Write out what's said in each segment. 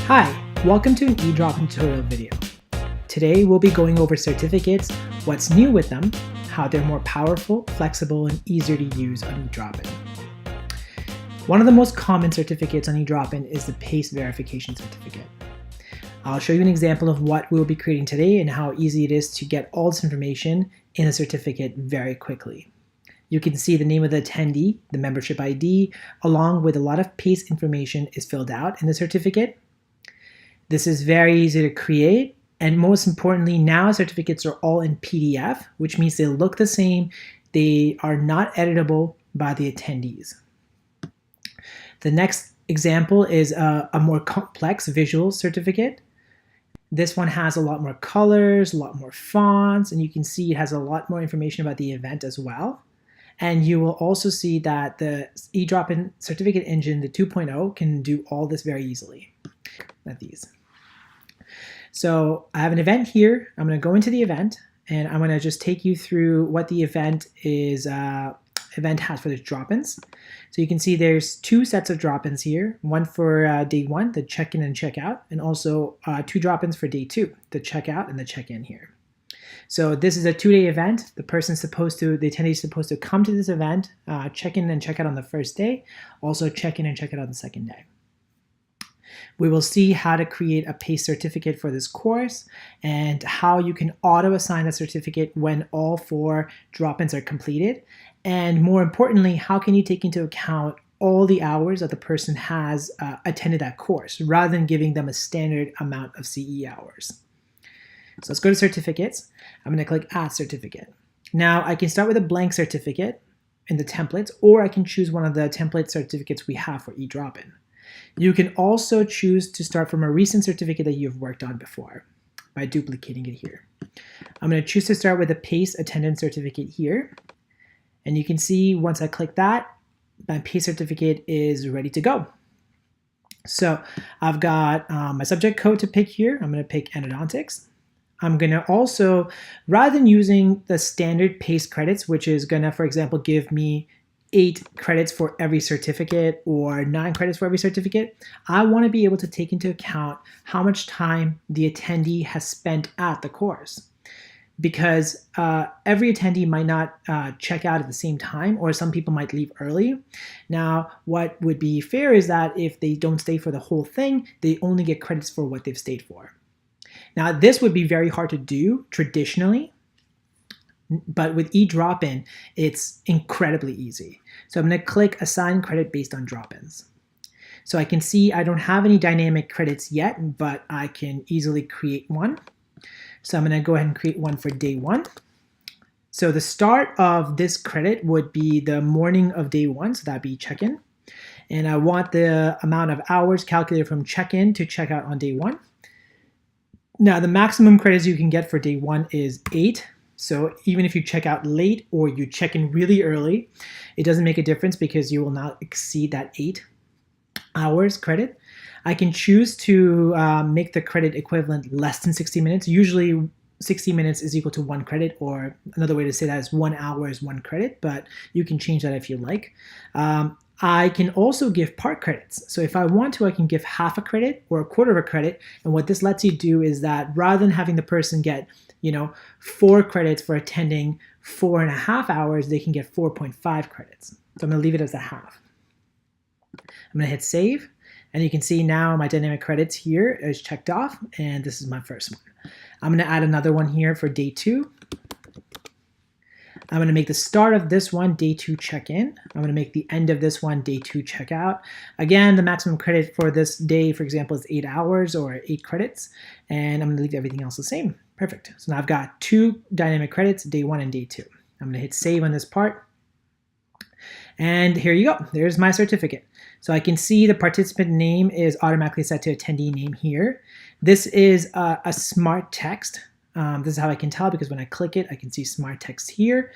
Hi, welcome to an eDropin tutorial video. Today we'll be going over certificates, what's new with them, how they're more powerful, flexible, and easier to use on eDropin. One of the most common certificates on eDropin is the PACE verification certificate. I'll show you an example of what we'll be creating today and how easy it is to get all this information in a certificate very quickly. You can see the name of the attendee, the membership ID, along with a lot of PACE information is filled out in the certificate. This is very easy to create, and most importantly, now certificates are all in PDF, which means they look the same. They are not editable by the attendees. The next example is a more complex visual certificate. This one has a lot more colors, a lot more fonts, and you can see it has a lot more information about the event as well. And you will also see that the eDropin certificate engine, the 2.0, can do all this very easily. Like these. So I have an event here. I'm going to go into the event, and I'm going to just take you through what the event is. Event has for the drop-ins. So you can see there's two sets of drop-ins here. One for day one, the check-in and check-out, and also two drop-ins for day two, the check-out and the check-in here. So this is a two-day event. The attendee is supposed to come to this event, check in and check out on the first day, also check in and check out on the second day. We will see how to create a PACE certificate for this course and how you can auto-assign a certificate when all four drop-ins are completed. And more importantly, how can you take into account all the hours that the person has attended that course rather than giving them a standard amount of CE hours. So let's go to certificates. I'm going to click Add Certificate. Now I can start with a blank certificate in the templates, or I can choose one of the template certificates we have for eDropin. You can also choose to start from a recent certificate that you've worked on before by duplicating it here. I'm going to choose to start with a PACE attendance certificate here. And you can see once I click that, my PACE certificate is ready to go. So I've got my subject code to pick here. I'm going to pick endodontics. I'm going to also, rather than using the standard PACE credits, which is going to, for example, give me 8 credits for every certificate or 9 credits for every certificate, I want to be able to take into account how much time the attendee has spent at the course. Because every attendee might not check out at the same time, or some people might leave early. Now, what would be fair is that if they don't stay for the whole thing, they only get credits for what they've stayed for. Now, this would be very hard to do traditionally, but with eDropin, it's incredibly easy. So I'm going to click Assign Credit based on drop-ins. So I can see I don't have any dynamic credits yet, but I can easily create one. So I'm going to go ahead and create one for day one. So the start of this credit would be the morning of day one, so that'd be check-in. And I want the amount of hours calculated from check-in to check-out on day one. Now, the maximum credits you can get for day one is 8. So even if you check out late or you check in really early, it doesn't make a difference because you will not exceed that 8 hours credit. I can choose to make the credit equivalent less than 60 minutes. Usually 60 minutes is equal to 1 credit, or another way to say that is 1 hour is 1 credit, but you can change that if you like. I can also give part credits. So if I want to, I can give half a credit or a quarter of a credit. And what this lets you do is that rather than having the person get 4 credits for attending 4.5 hours, they can get 4.5 credits. So I'm going to leave it as a half. I'm going to hit save, and you can see now my dynamic credits here is checked off, and this is my first one. I'm going to add another one here for day 2. I'm going to make the start of this one day 2 check-in. I'm going to make the end of this one day 2 checkout. Again, the maximum credit for this day, for example, is 8 hours or 8 credits, and I'm going to leave everything else the same. Perfect. So now I've got 2 dynamic credits, day 1 and day 2. I'm going to hit save on this part. And here you go. There's my certificate. So I can see the participant name is automatically set to attendee name here. This is a smart text. This is how I can tell, because when I click it, I can see smart text here.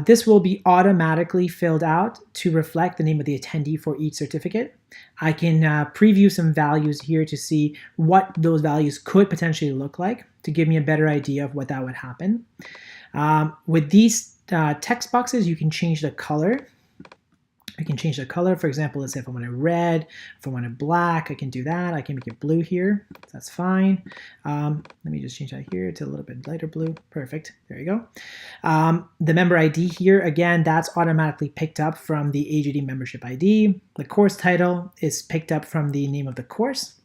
This will be automatically filled out to reflect the name of the attendee for each certificate. I can preview some values here to see what those values could potentially look like to give me a better idea of what that would happen. With these text boxes, you can change the color. I can change the color. For example, let's say if I want it red, if I want it black, I can do that. I can make it blue here. That's fine. Let me just change that here to a little bit lighter blue. Perfect. There you go. The member ID here, again, that's automatically picked up from the AGD membership ID. The course title is picked up from the name of the course.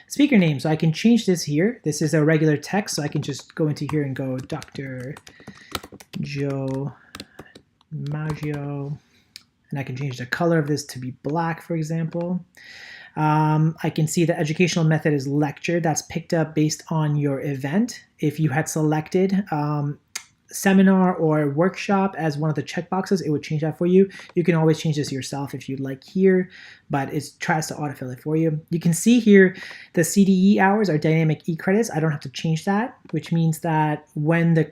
Speaker name, so I can change this here. This is a regular text, so I can just go into here and go Dr. Joe Maggio. And I can change the color of this to be black, for example. I can see the educational method is lecture. That's picked up based on your event. If you had selected seminar or workshop as one of the checkboxes, it would change that for you. You can always change this yourself if you'd like here, but it tries to autofill it for you. You can see here the CDE hours are dynamic e-credits. I don't have to change that, which means that when the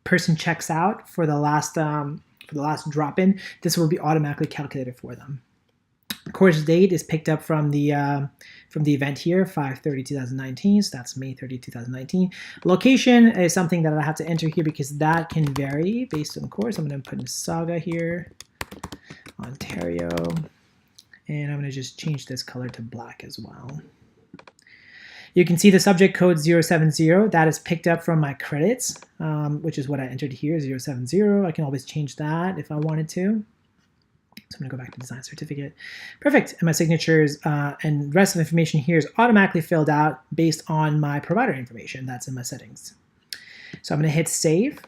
person checks out for the last drop-in, this will be automatically calculated for them. Course date is picked up from the event here, 5/30/2019, so that's May 30, 2019. Location is something that I have to enter here because that can vary based on the course. I'm going to put in Saga here, Ontario, and I'm going to just change this color to black as well. You can see the subject code 070. That is picked up from my credits, which is what I entered here, 070. I can always change that if I wanted to. So I'm going to go back to design certificate. Perfect. And my signatures and rest of the information here is automatically filled out based on my provider information that's in my settings. So I'm going to hit save.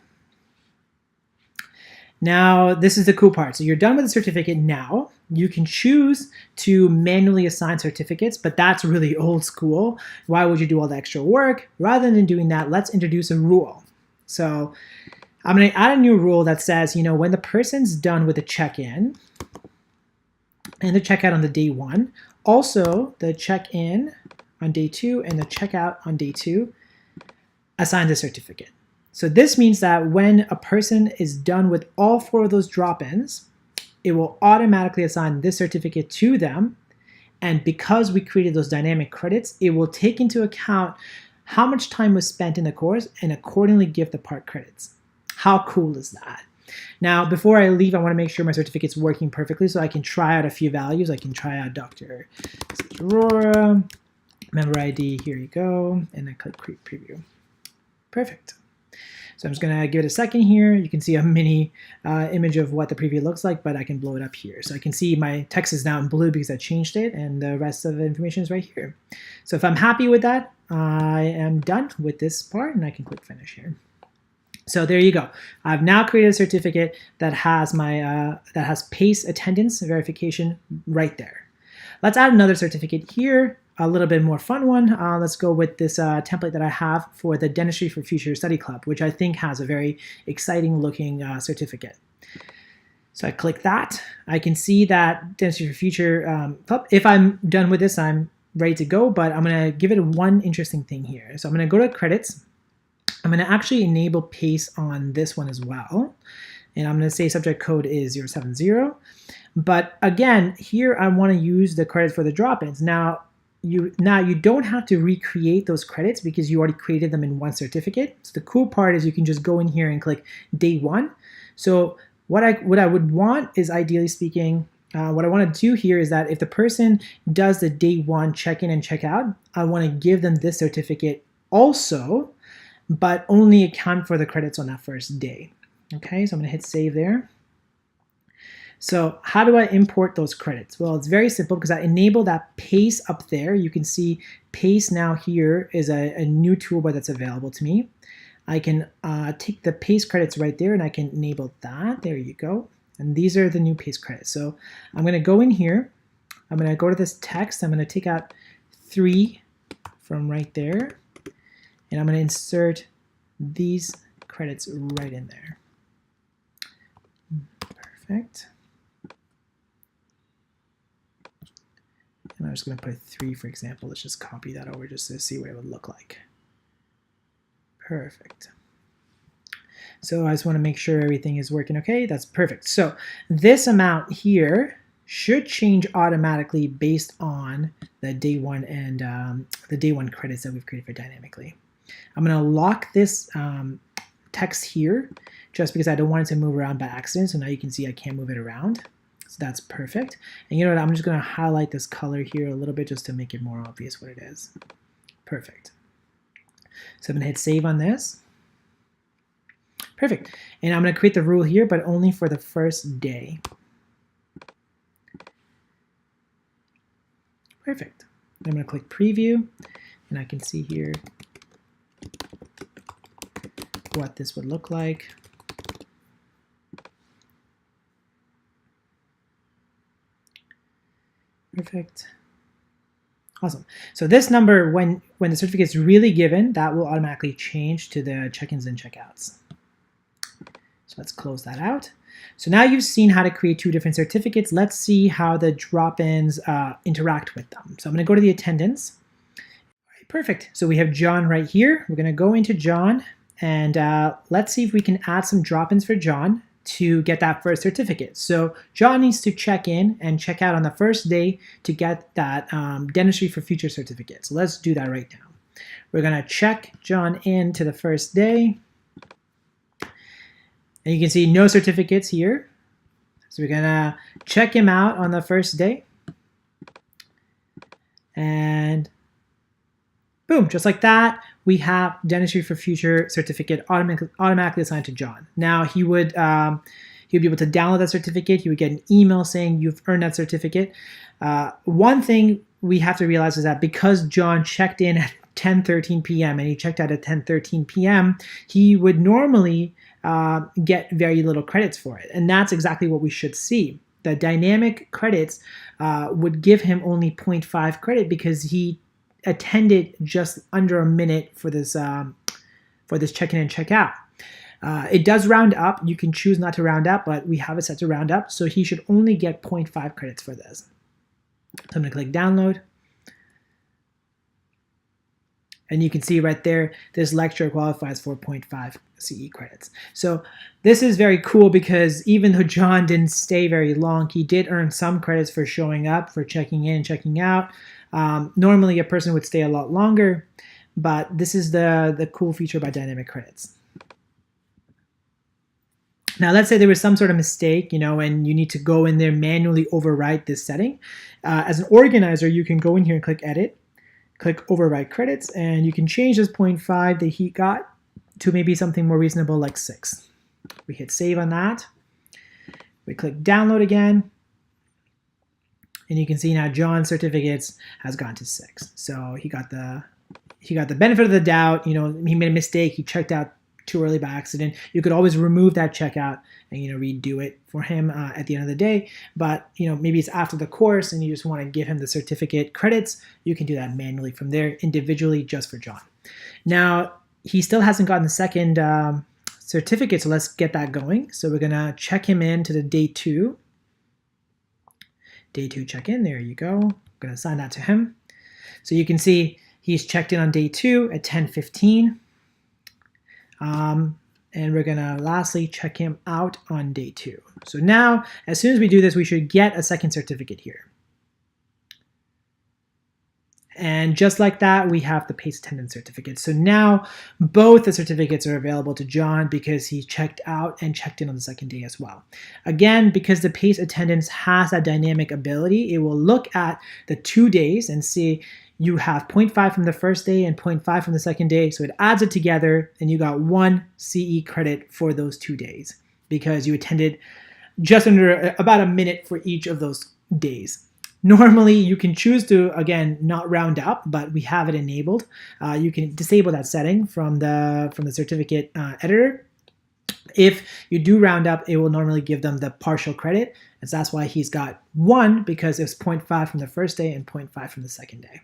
Now, this is the cool part. So you're done with the certificate now. You can choose to manually assign certificates, but that's really old school. Why would you do all the extra work? Rather than doing that, let's introduce a rule. So I'm going to add a new rule that says, when the person's done with the check-in and the checkout on the day 1, also the check-in on day 2 and the checkout on day 2, assign the certificate. So this means that when a person is done with all 4 of those drop-ins, it will automatically assign this certificate to them. And because we created those dynamic credits, it will take into account how much time was spent in the course and accordingly give the part credits. How cool is that? Now, before I leave, I want to make sure my certificate's working perfectly, so I can try out a few values. I can try out Dr. Aurora, member ID, here you go, and then click Create Preview. Perfect. So I'm just going to give it a second here. You can see a mini image of what the preview looks like, but I can blow it up here. So I can see my text is now in blue because I changed it, and the rest of the information is right here. So if I'm happy with that, I am done with this part, and I can click Finish here. So there you go. I've now created a certificate that has my that has PACE attendance verification right there. Let's add another certificate here, a little bit more fun one. Let's go with this template that I have for the Dentistry for Future Study Club, which I think has a very exciting looking certificate. So I click that. I can see that Dentistry for Future Club. If I'm done with this, I'm ready to go, but I'm going to give it one interesting thing here. So I'm going to go to credits. I'm going to actually enable PACE on this one as well. And I'm going to say subject code is 070. But again, here I want to use the credits for the drop-ins. Now you don't have to recreate those credits because you already created them in one certificate. So the cool part is you can just go in here and click day 1. So what I would want is, ideally speaking, what I want to do here is that if the person does the day 1 check-in and check-out, I want to give them this certificate also, but only account for the credits on that first day. Okay, so I'm going to hit save there. So how do I import those credits? Well, it's very simple because I enable that PACE up there. You can see PACE now here is a new toolbar that's available to me. I can take the PACE credits right there and I can enable that. There you go. And these are the new PACE credits. So I'm going to go in here. I'm going to go to this text. I'm going to take out 3 from right there. And I'm going to insert these credits right in there. Perfect. And I'm just going to put 3, for example. Let's just copy that over just to see what it would look like. Perfect. So I just want to make sure everything is working okay. That's perfect. So this amount here should change automatically based on the day 1 and the day 1 credits that we've created for dynamically. I'm going to lock this text here just because I don't want it to move around by accident. So now you can see I can't move it around. So that's perfect. And you know what, I'm just going to highlight this color here a little bit just to make it more obvious what it is. Perfect. So I'm going to hit save on this. Perfect. And I'm going to create the rule here, but only for the first day. Perfect. I'm going to click preview, and I can see here what this would look like. Perfect. Awesome. So this number, when the certificate is really given, that will automatically change to the check-ins and checkouts. So let's close that out. So now you've seen how to create two different certificates. Let's see how the drop-ins interact with them. So I'm going to go to the attendance. All right, perfect. So we have John right here. We're going to go into John, and let's see if we can add some drop-ins for John to get that first certificate. So John needs to check in and check out on the first day to get that dentistry for future certificate. So let's do that right now. We're going to check John in to the first day. And you can see no certificates here. So we're gonna check him out on the first day. And boom, just like that, we have dentistry for future certificate automatically assigned to John. Now he would be able to download that certificate. He would get an email saying you've earned that certificate. One thing we have to realize is that because John checked in at 10:13 p.m. and he checked out at 10:13 p.m., he would normally get very little credits for it. And that's exactly what we should see. The dynamic credits would give him only 0.5 credit because he attended just under a minute for this check-in and check-out. It does round up. You can choose not to round up, but we have it set to round up. So he should only get 0.5 credits for this. So I'm going to click download. And you can see right there, this lecture qualifies for 0.5 CE credits. So this is very cool because even though John didn't stay very long, he did earn some credits for showing up, for checking in, checking out. Normally a person would stay a lot longer, but this is the cool feature about dynamic credits. Now, let's say there was some sort of mistake, and you need to go in there manually overwrite this setting. As an organizer, you can go in here and click edit. Click override credits, and you can change this 0.5 that he got to maybe something more reasonable like 6. We hit save on that. We click download again, and you can see now John's certificates has gone to 6. So he got the benefit of the doubt. He made a mistake. He checked out too early by accident. You could always remove that checkout and redo it for him at the end of the day. But maybe it's after the course and you just want to give him the certificate credits. You can do that manually from there, individually, just for John. Now he still hasn't gotten the second certificate, so let's get that going. So we're gonna check him in to the day 2. Day 2 check-in. There you go. I'm gonna assign that to him. So you can see he's checked in on day 2 at 10:15. And we're gonna lastly check him out on day 2. So now, as soon as we do this, we should get a second certificate here. And just like that, we have the PACE attendance certificate. So now both the certificates are available to John because he checked out and checked in on the second day as well. Again, because the PACE attendance has that dynamic ability, it will look at the 2 days and see you have 0.5 from the first day and 0.5 from the second day. So it adds it together and you got 1 CE credit for those 2 days because you attended just under about a minute for each of those days. Normally, you can choose to, again, not round up, but we have it enabled. You can disable that setting from the certificate editor. If you do round up, it will normally give them the partial credit. And so that's why he's got 1 because it's 0.5 from the first day and 0.5 from the second day.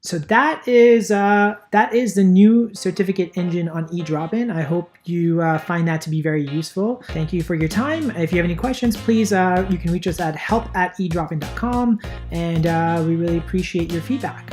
So that is the new certificate engine on eDropin. I hope you find that to be very useful. Thank you for your time. If you have any questions, please you can reach us at help@edropin.com, and we really appreciate your feedback.